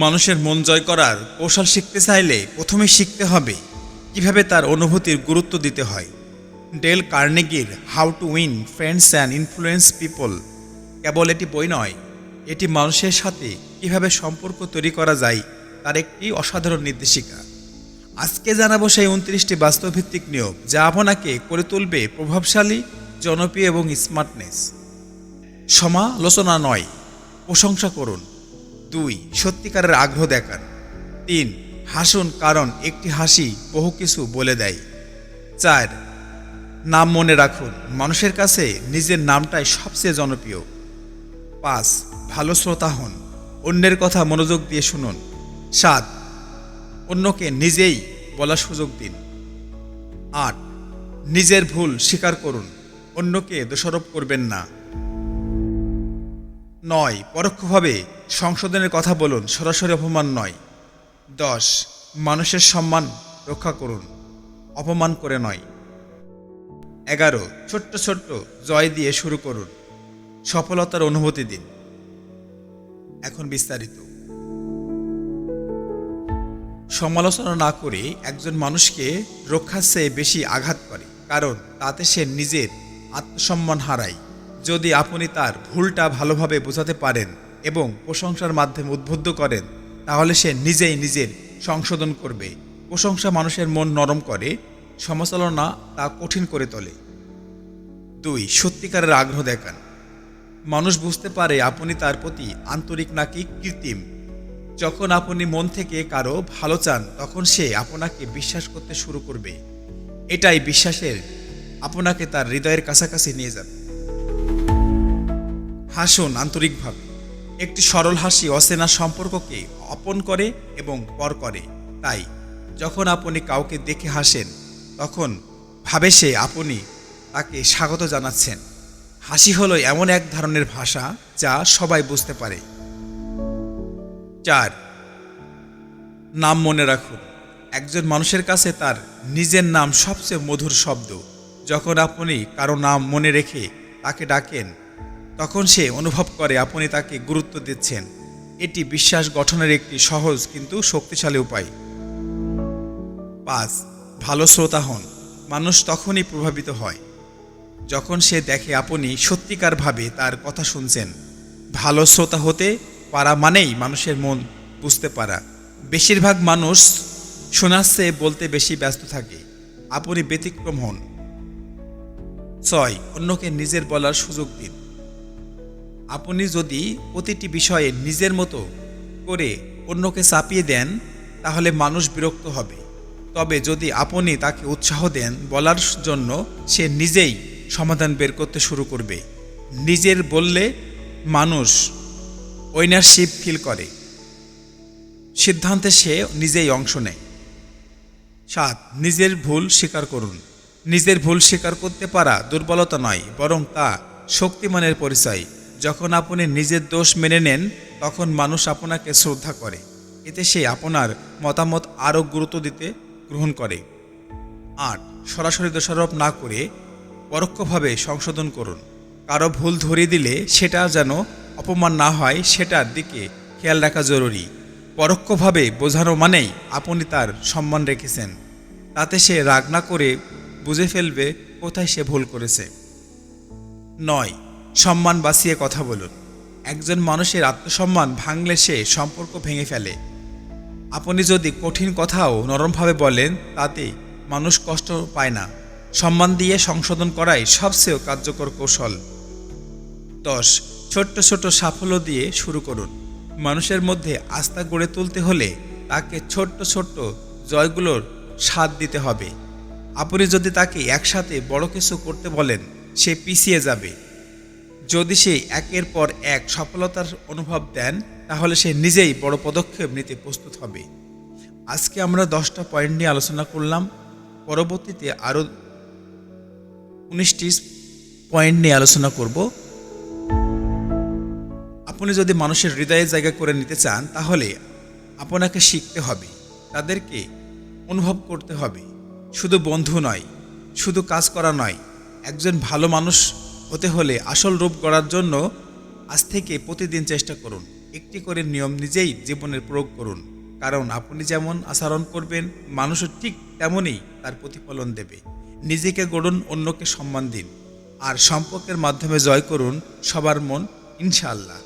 মানুষের মন জয় করার কৌশল শিখতে চাইলে প্রথমে শিখতে হবে কিভাবে তার অনুভূতির গুরুত্ব দিতে হয়। ডেল কার্নেগির how to win friends and influence people কেবল এটি বই নয়, এটি মানুষের সাথে কিভাবে সম্পর্ক তৈরি করা যায় তার একটি অসাধারণ নির্দেশিকা। আজকে জানাবো সেই 29টি বাস্তবভিত্তিক নিয়ম যা আপনাকে করে তুলবে প্রভাবশালী, জনপ্রিয় এবং স্মার্টনেস। সমালোচনা নয়, প্রশংসা করুন। 2. সত্যিকারের আগ্রহ দেখান। 3. হাসুন, কারণ একটি হাসি বহু কিছু বলে দেয়। 4. নাম মনে রাখুন, মানুষের কাছে নিজের নামটাই সবচেয়ে জনপ্রিয়। 5. ভালো শ্রোতা হন, অন্যের কথা মনোযোগ দিয়ে শুনুন। 7. অন্যকে নিজেই বলার সুযোগ দিন। 8. নিজের ভুল স্বীকার করুন, অন্যকে দোষারোপ করবেন না। 9. পরোক্ষভাবে সংশোধনের কথা বলুন, সরাসরি অপমান নয়। 10. মানুষের সম্মান রক্ষা করুন, অপমান করে নয়। 11. ছোট্ট ছোট্ট জয় দিয়ে শুরু করুন, সফলতার অনুভূতি দিন। এখন বিস্তারিত। সমালোচনা না করে একজন মানুষকে রক্ষার চেয়ে বেশি আঘাত করে, কারণ তাতে সে নিজের আত্মসম্মান হারায়। যদি আপনি তার ভুলটা ভালোভাবে বোঝাতে পারেন এবং প্রশংসার মাধ্যমে উদ্বুদ্ধ করেন, তাহলে সে নিজেই নিজের সংশোধন করবে। প্রশংসা মানুষের মন নরম করে, সমালোচনা তা কঠিন করে তোলে। 2. সত্যিকারের আগ্রহ দেখান। মানুষ বুঝতে পারে আপনি তার প্রতি আন্তরিক নাকি কৃত্রিম। যখন আপনি মন থেকে কারো ভালো চান, তখন সে আপনাকে বিশ্বাস করতে শুরু করবে। এটাই বিশ্বাসের আপনাকে তার হৃদয়ের কাছাকাছি নিয়ে যাবে। হাসুন আন্তরিকভাবে। একটি সরল হাসি অচেনা সম্পর্ককে আপন করে এবং পর করে। তাই যখন আপনি কাউকে দেখে হাসেন, তখন ভাবে সে আপনি তাকে স্বাগত জানাচ্ছেন। হাসি হলো এমন এক ধরনের ভাষা যা সবাই বুঝতে পারে। 4. নাম মনে রাখুন। একজন মানুষের কাছে তার নিজের নাম সবচেয়ে মধুর শব্দ। যখন আপনি কারো নাম মনে রেখে তাকে ডাকেন, তখন সে অনুভব করে আপনি তাকে গুরুত্ব দিচ্ছেন। এটি বিশ্বাস গঠনের একটি সহজ কিন্তু শক্তিশালী উপায়। 5. ভালো শ্রোতা হন। মানুষ তখনই প্রভাবিত হয় যখন সে দেখে আপনি সত্যিকারভাবে তার কথা শুনছেন। ভালো শ্রোতা হতে পারা মানেই মানুষের মন বুঝতে পারা। বেশিরভাগ মানুষ শোনার চেয়ে বলতে বেশি ব্যস্ত থাকে, আপনি ব্যতিক্রম হন। 6. অন্যকে নিজের বলার সুযোগ দিন। আপনি যদি প্রতিটি বিষয়ে নিজের মতো করে অন্যকে চাপিয়ে দেন, তাহলে মানুষ বিরক্ত হবে। তবে যদি আপনি তাকে উৎসাহ দেন বলার জন্য, সে নিজেই সমাধান বের করতে শুরু করবে। নিজের বললে মানুষ ওনারশিপ ফিল করে, সিদ্ধান্তে সে নিজেই অংশ নেয়। 7. নিজের ভুল স্বীকার করুন। নিজের ভুল স্বীকার করতে পারা দুর্বলতা নয়, বরং তা শক্তিমানের পরিচয়। যখন আপনি নিজের দোষ মেনে নেন, তখন মানুষ আপনাকে শ্রদ্ধা করে। এতে সে আপনার মতামত আরও গুরুত্ব দিতে গ্রহণ করে। 8. সরাসরি দোষারোপ না করে পরোক্ষভাবে সংশোধন করুন। কারো ভুল ধরিয়ে দিলে সেটা যেন অপমান না হয়, সেটার দিকে খেয়াল রাখা জরুরি। পরোক্ষভাবে বোঝানো মানেই আপনি তার সম্মান রেখেছেন। তাতে সে রাগ না করে বুঝে ফেলবে কোথায় সে ভুল করেছে। 9. সম্মান বাঁচিয়ে কথা বলুন। একজন মানুষের আত্মসম্মান ভাঙলে সে সম্পর্ক ভেঙে ফেলে। আপনি যদি কঠিন কথাও নরমভাবে বলেন, তাতে মানুষ কষ্ট পায় না। সম্মান দিয়ে সংশোধন করাই সবচেয়ে কার্যকর কৌশল। 10. ছোট্ট ছোট্ট সাফল্য দিয়ে শুরু করুন। মানুষের মধ্যে আস্থা গড়ে তুলতে হলে তাকে ছোট্ট ছোট্ট জয়গুলোর স্বাদ দিতে হবে। আপনি যদি তাকে একসাথে বড় কিছু করতে বলেন, সে পিছিয়ে যাবে। যদি সে একের পর এক সফলতার অনুভব দেন, তাহলে সে নিজেই বড় পদক্ষেপ নিতে প্রস্তুত হবে। আজকে আমরা 10টা পয়েন্ট নিয়ে আলোচনা করলাম। পরবর্তীতে আরও 19টি পয়েন্ট নিয়ে আলোচনা করব। আপনি যদি মানুষের হৃদয়ে জায়গা করে নিতে চান, তাহলে আপনাকে শিখতে হবে, তাদেরকে অনুভব করতে হবে। শুধু বন্ধু নয়, শুধু কাজ করা নয়। একজন ভালো মানুষ হতে হলে আসল রূপ গড়ার জন্য আজ থেকে প্রতিদিন চেষ্টা করুন। একটি করে নিয়ম নিজেই জীবনের প্রয়োগ করুন, কারণ আপনি যেমন আচরণ করবেন মানুষও ঠিক তেমনই তার প্রতিফলন দেবে। নিজেকে গড়ুন, অন্যকে সম্মান দিন, আর সম্পর্কের মাধ্যমে জয় করুন সবার মন, ইনশাআল্লাহ।